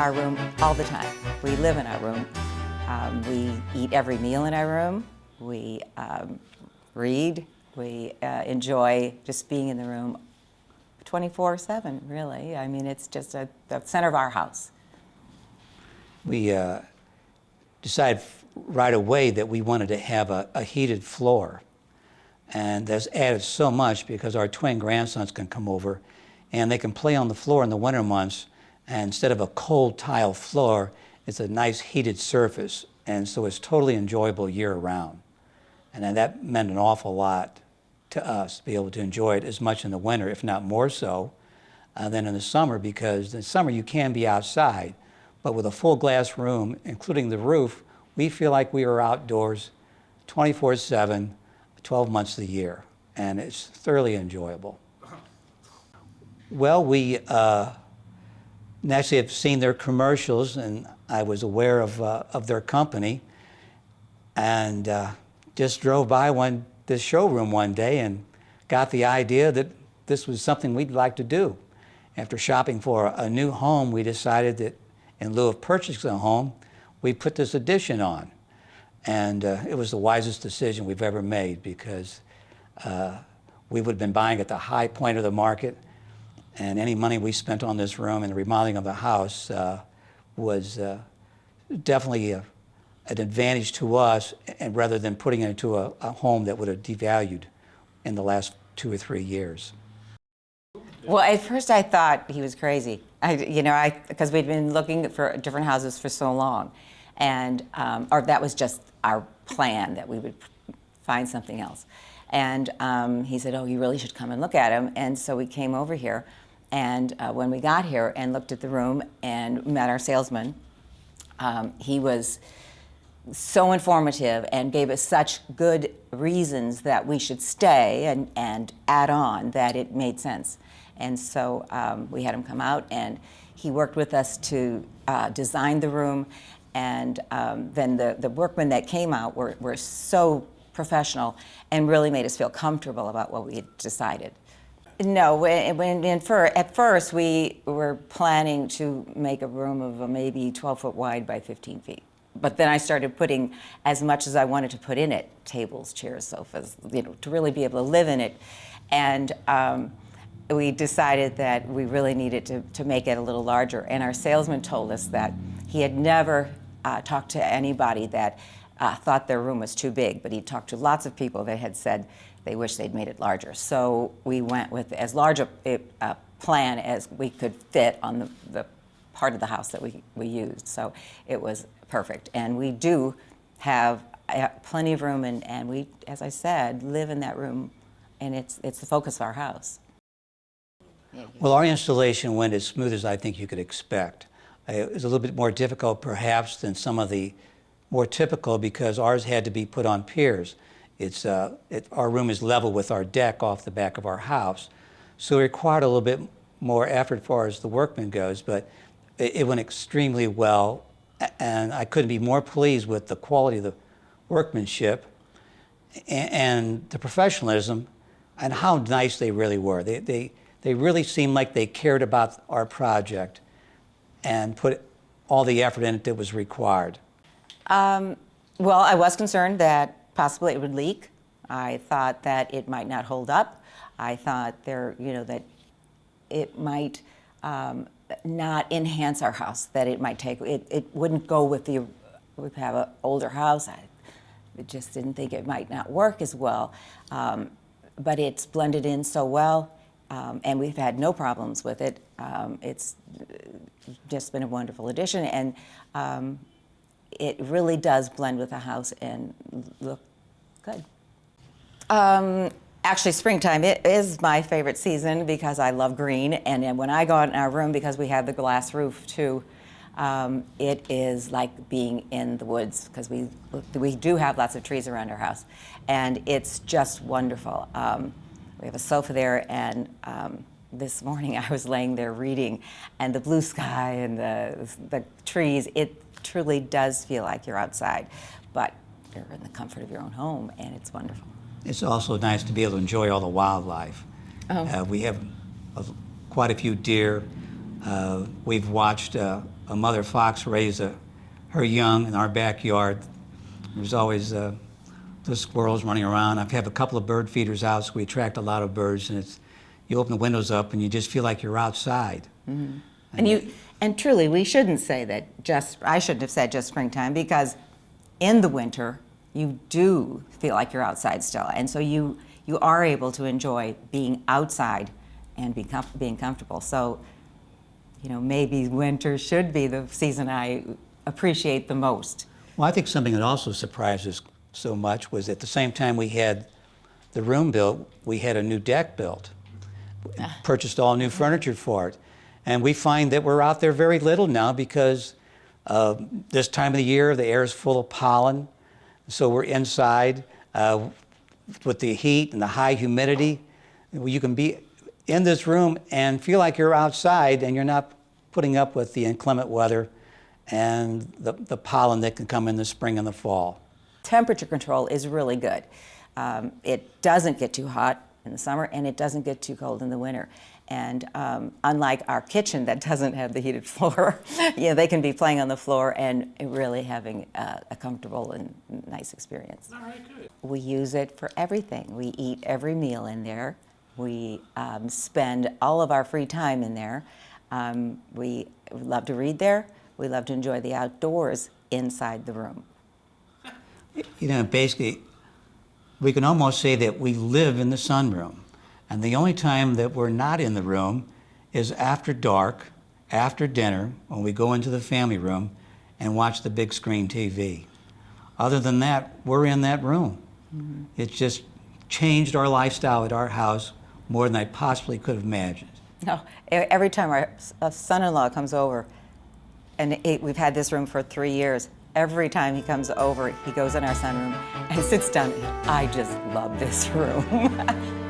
our room all the time. We live in our room. We eat every meal in our room. We read. We enjoy just being in the room 24/7, really. I mean, it's just the center of our house. We decided right away that we wanted to have a heated floor. And that's added so much because our twin grandsons can come over and they can play on the floor in the winter months. And instead of a cold tile floor, it's a nice heated surface. And so it's totally enjoyable year round. And then that meant an awful lot to us to be able to enjoy it as much in the winter, if not more so, than in the summer, because in the summer you can be outside. But with a full glass room, including the roof, we feel like we are outdoors 24/7, 12 months of the year, and it's thoroughly enjoyable. Well, we naturally have seen their commercials, and I was aware of their company, and just drove by this showroom one day and got the idea that this was something we'd like to do. After shopping for a new home, we decided that in lieu of purchasing a home, we put this addition on. And it was the wisest decision we've ever made because we would have been buying at the high point of the market, and any money we spent on this room and the remodeling of the house was definitely an advantage to us, and rather than putting it into a home that would have devalued in the last 2 or 3 years. Well, at first I thought he was crazy. Because we'd been looking for different houses for so long, and or that was just our plan, that we would find something else. And he said, "Oh, you really should come and look at him." And so we came over here, and when we got here and looked at the room and met our salesman, he was so informative and gave us such good reasons that we should stay and add on that it made sense. And so we had him come out, and he worked with us to design the room. And then the workmen that came out were so professional and really made us feel comfortable about what we had decided. No, at first we were planning to make a room of maybe 12 foot wide by 15 feet. But then I started putting as much as I wanted to put in it, tables, chairs, sofas, to really be able to live in it. And we decided that we really needed to make it a little larger. And our salesman told us that he had never talked to anybody that thought their room was too big, but he talked to lots of people that had said they wish they'd made it larger. So we went with as large a plan as we could fit on the part of the house that we used. So it was perfect. And we do have plenty of room, and we, as I said, live in that room, and it's the focus of our house. Well, our installation went as smooth as I think you could expect. It was a little bit more difficult perhaps than some of the more typical, because ours had to be put on piers. Our room is level with our deck off the back of our house, so it required a little bit more effort as far as the workman goes, but it went extremely well, and I couldn't be more pleased with the quality of the workmanship and the professionalism and how nice they really were. They really seemed like they cared about our project and put all the effort in it that was required. Well, I was concerned that possibly it would leak. I thought that it might not hold up. I thought that it might not enhance our house, that it might it wouldn't go with we have an older house. I just didn't think it might not work as well. But it's blended in so well, and we've had no problems with it. It's just been a wonderful addition, and it really does blend with the house and look good. Actually, springtime is my favorite season because I love green, and then when I go out in our room, because we have the glass roof too, it is like being in the woods, because we do have lots of trees around our house, and it's just wonderful. We have a sofa there, and this morning I was laying there reading, and the blue sky and the trees, it truly does feel like you're outside, but you're in the comfort of your own home, and it's wonderful. It's also nice to be able to enjoy all the wildlife. We have quite a few deer. We've watched a a mother fox raise her young in our backyard. There's always the squirrels running around. I have a couple of bird feeders out, so we attract a lot of birds, and you open the windows up and you just feel like you're outside. Mm-hmm. And truly, we shouldn't say that I shouldn't have said just springtime, because in the winter, you do feel like you're outside still. And so you are able to enjoy being outside and being comfortable. So, maybe winter should be the season I appreciate the most. Well, I think something that also surprised us so much was at the same time we had the room built, we had a new deck built. Purchased all new furniture for it. And we find that we're out there very little now because this time of the year, the air is full of pollen. So we're inside with the heat and the high humidity. You can be in this room and feel like you're outside, and you're not putting up with the inclement weather and the pollen that can come in the spring and the fall. Temperature control is really good. It doesn't get too hot in the summer, and it doesn't get too cold in the winter. And unlike our kitchen that doesn't have the heated floor, they can be playing on the floor and really having a comfortable and nice experience. All right, good. We use it for everything. We eat every meal in there. We spend all of our free time in there. We love to read there. We love to enjoy the outdoors inside the room. Basically, we can almost say that we live in the sunroom. And the only time that we're not in the room is after dark, after dinner, when we go into the family room and watch the big screen TV. Other than that, we're in that room. Mm-hmm. It's just changed our lifestyle at our house more than I possibly could have imagined. No, every time our son-in-law comes over, and we've had this room for 3 years, every time he comes over, he goes in our sunroom and sits down. I just love this room.